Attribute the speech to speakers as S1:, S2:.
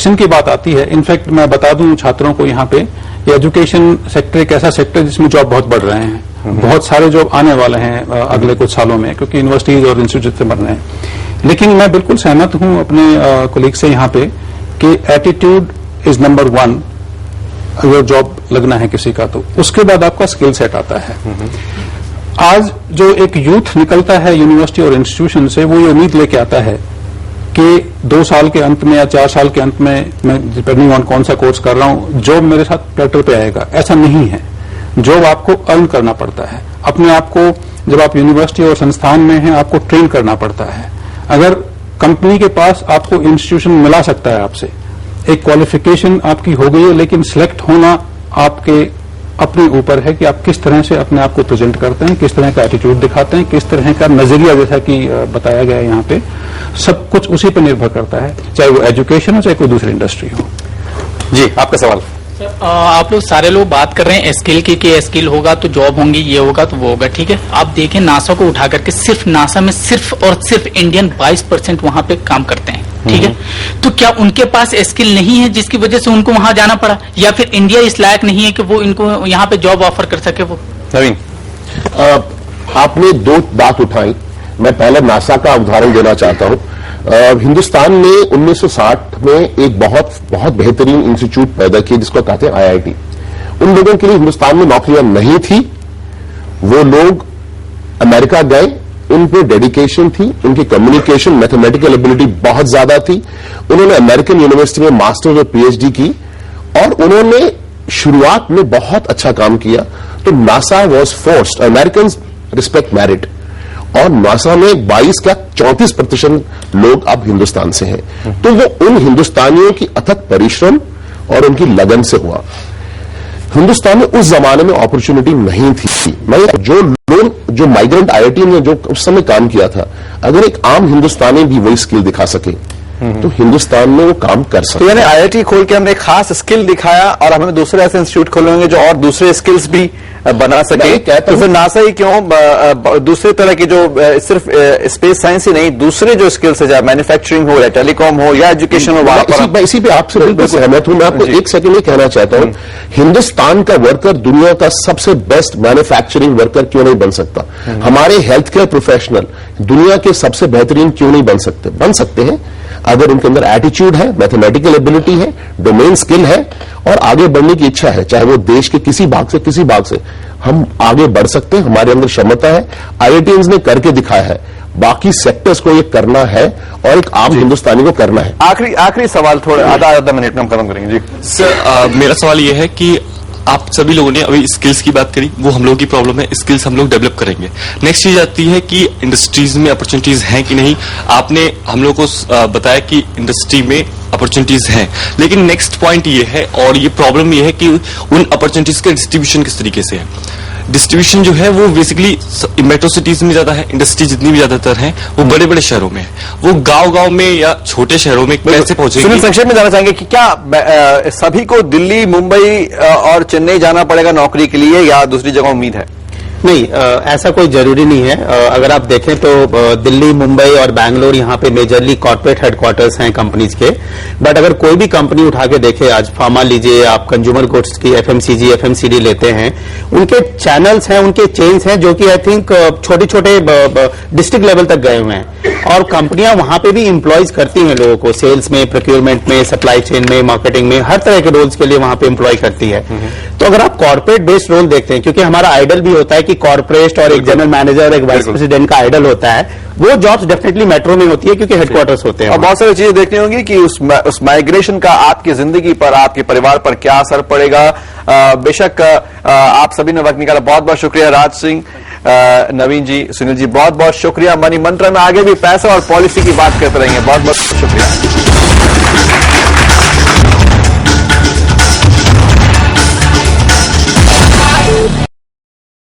S1: Selection की बात आती है, इनफैक्ट मैं बता दूं छात्रों को यहाँ पे, एजुकेशन सेक्टर एक ऐसा सेक्टर जिसमें जॉब बहुत बढ़ रहे हैं, बहुत सारे जॉब आने वाले हैं अगले कुछ सालों में, क्योंकि यूनिवर्सिटीज और इंस्टीट्यूट से बन रहे हैं। लेकिन मैं बिल्कुल सहमत हूं अपने कोलीग से यहाँ पे कि एटीट्यूड इज नंबर 1। अगर जॉब लगना है किसी का तो उसके बाद आपका स्किल सेट आता है। आज जो एक यूथ निकलता है यूनिवर्सिटी और इंस्टीट्यूशन से, वो ये उम्मीद लेके आता है कि 2 साल के अंत में या 4 साल के अंत में, मैं डिपेंडिंग ऑन कौन सा कोर्स कर रहा हूं, जॉब मेरे साथ प्लेटर पे आएगा। ऐसा नहीं है। जॉब आपको अर्न करना पड़ता है। अपने आप को जब आप यूनिवर्सिटी और संस्थान में हैं, आपको ट्रेन करना पड़ता है। अगर कंपनी के पास आपको इंस्टीट्यूशन मिला सकता है, आपसे एक क्वालिफिकेशन आपकी हो गई है, लेकिन सिलेक्ट होना आपके अपने ऊपर है कि आप किस तरह से अपने आप को प्रेजेंट करते हैं, किस तरह का एटीट्यूड दिखाते हैं, किस तरह का नजरिया, जैसा कि बताया गया है यहाँ पे, सब कुछ उसी पर निर्भर करता है, चाहे वो एजुकेशन हो चाहे कोई दूसरी इंडस्ट्री हो।
S2: जी, आपका सवाल।
S3: आप लोग सारे लोग बात कर रहे हैं स्किल की कि स्किल होगा तो जॉब होंगी, ये होगा तो वो होगा, ठीक है। आप देखें नासा को उठा करके, सिर्फ नासा में सिर्फ और सिर्फ इंडियन 22% वहां पे काम करते हैं, ठीक है। तो क्या उनके पास स्किल नहीं है जिसकी वजह से उनको वहां जाना पड़ा, या फिर इंडिया इस लायक नहीं है कि वो इनको यहाँ पे जॉब ऑफर कर सके? वो
S2: नवीन,
S4: आपने 2 बात उठाई। मैं पहले नासा का उदाहरण देना चाहता हूं। हिंदुस्तान ने 1960 में एक बहुत बहुत बेहतरीन इंस्टीट्यूट पैदा किया जिसको कहते हैं IIT। उन लोगों के लिए हिंदुस्तान में नौकरियां नहीं थी, वो लोग अमेरिका गए, उन पे डेडिकेशन थी, उनकी कम्युनिकेशन मैथमेटिकल एबिलिटी बहुत ज्यादा थी। उन्होंने अमेरिकन यूनिवर्सिटी में मास्टर्स और PhD की और उन्होंने शुरुआत में बहुत अच्छा काम किया। तो NASA was forced, American respect merit, और नासा में 22 क्या 34% लोग अब हिंदुस्तान से हैं। तो वो उन हिंदुस्तानियों की अथक परिश्रम और उनकी लगन से हुआ। हिंदुस्तान में उस जमाने में अपॉर्चुनिटी नहीं थी। मैं जो लोग जो माइग्रेंट IIT ने जो उस समय काम किया था, अगर एक आम हिंदुस्तानी भी वही स्किल दिखा सके तो हिंदुस्तान में वो काम कर सकते।
S2: तो यानी IIT खोल के हमने एक खास स्किल दिखाया और हमें दूसरे ऐसे इंस्टीट्यूट खोलेंगे जो और दूसरे स्किल्स भी बना सके। तो फिर नासा ही क्यों, दूसरे तरह की जो सिर्फ स्पेस साइंस ही नहीं, दूसरे जो स्किल्स है, चाहे मैन्युफैक्चरिंग हो या टेलीकॉम हो या एजुकेशन हो, वहां पर
S4: इसी पे आपसे बिल्कुल सहमत हूं। मैं आपको एक सेकंड में कहना चाहता हूं, हिंदुस्तान का वर्कर दुनिया का सबसे बेस्ट मैन्युफैक्चरिंग वर्कर क्यों नहीं बन सकता? हमारे हेल्थ केयर प्रोफेशनल दुनिया के सबसे बेहतरीन क्यों नहीं बन सकते? बन सकते हैं अगर उनके अंदर एटीट्यूड है, मैथमेटिकल एबिलिटी है, डोमेन स्किल है और आगे बढ़ने की इच्छा है। चाहे वो देश के किसी भाग से हम आगे बढ़ सकते हैं, हमारे अंदर क्षमता है। IITians ने करके दिखाया है, बाकी सेक्टर्स को ये करना है और एक आम हिंदुस्तानी को करना है।
S2: आखिरी सवाल, थोड़ा आधा मिनट में हम खत्म करेंगे। जी
S5: सर, मेरा सवाल ये है कि आप सभी लोगों ने अभी स्किल्स की बात करी, वो हम लोगों की प्रॉब्लम है, स्किल्स हम लोग डेवलप करेंगे। नेक्स्ट चीज आती है कि इंडस्ट्रीज में अपॉर्चुनिटीज हैं कि नहीं। आपने हम लोग को बताया कि इंडस्ट्री में अपॉर्चुनिटीज हैं, लेकिन नेक्स्ट पॉइंट ये है और ये प्रॉब्लम ये है कि उन अपॉर्चुनिटीज का डिस्ट्रीब्यूशन किस तरीके से है। डिस्ट्रीब्यूशन जो है वो बेसिकली मेट्रो सिटीज में ज्यादा है, इंडस्ट्री जितनी भी ज्यादातर है वो बड़े बड़े शहरों में है, वो गांव में या छोटे शहरों में कैसे पहुंचेगी?
S2: सुनील, संक्षेप में जाना चाहेंगे कि क्या सभी को दिल्ली, मुंबई और चेन्नई जाना पड़ेगा नौकरी के लिए या दूसरी जगह उम्मीद है?
S6: नहीं, ऐसा कोई जरूरी नहीं है। अगर आप देखें तो दिल्ली, मुंबई और बैंगलोर यहाँ पे मेजरली कॉर्पोरेट हेडक्वार्टर्स हैं कंपनीज के। बट अगर कोई भी कंपनी उठा के देखे, आज फार्मा लीजिए, आप कंज्यूमर गुड्स की FMCG, FMCD लेते हैं, उनके चैनल्स हैं, उनके चेन्स हैं जो कि आई थिंक छोटे छोटे डिस्ट्रिक्ट लेवल तक गए हुए हैं और कंपनियां वहां पे भी इंप्लॉयज करती हैं लोगों को, सेल्स में, प्रोक्योरमेंट में, सप्लाई चेन में, मार्केटिंग में, हर तरह के रोल्स के लिए वहां पे इंप्लॉय करती है। तो अगर आप कॉर्पोरेट बेस्ड रोल देखते हैं, क्योंकि हमारा आइडल भी होता है कि कॉर्पोरेट और एक जनरल मैनेजर और एक वाइस प्रेसिडेंट का आइडल होता है, वो जॉब्स डेफिनेटली मेट्रो में होती है क्योंकि हेडक्वार्टर्स होते हैं।
S2: और बहुत सारी चीजें देखनी होंगी कि उस माइग्रेशन का आपकी जिंदगी पर, आपके परिवार पर क्या असर पड़ेगा। बेशक आप सभी ने वक्त निकाला, बहुत बहुत शुक्रिया। राज सिंह, नवीन जी, सुनील जी, बहुत बहुत शुक्रिया। मनी मंत्र में आगे भी पैसा और पॉलिसी की बात करते रहेंगे। बहुत बहुत शुक्रिया।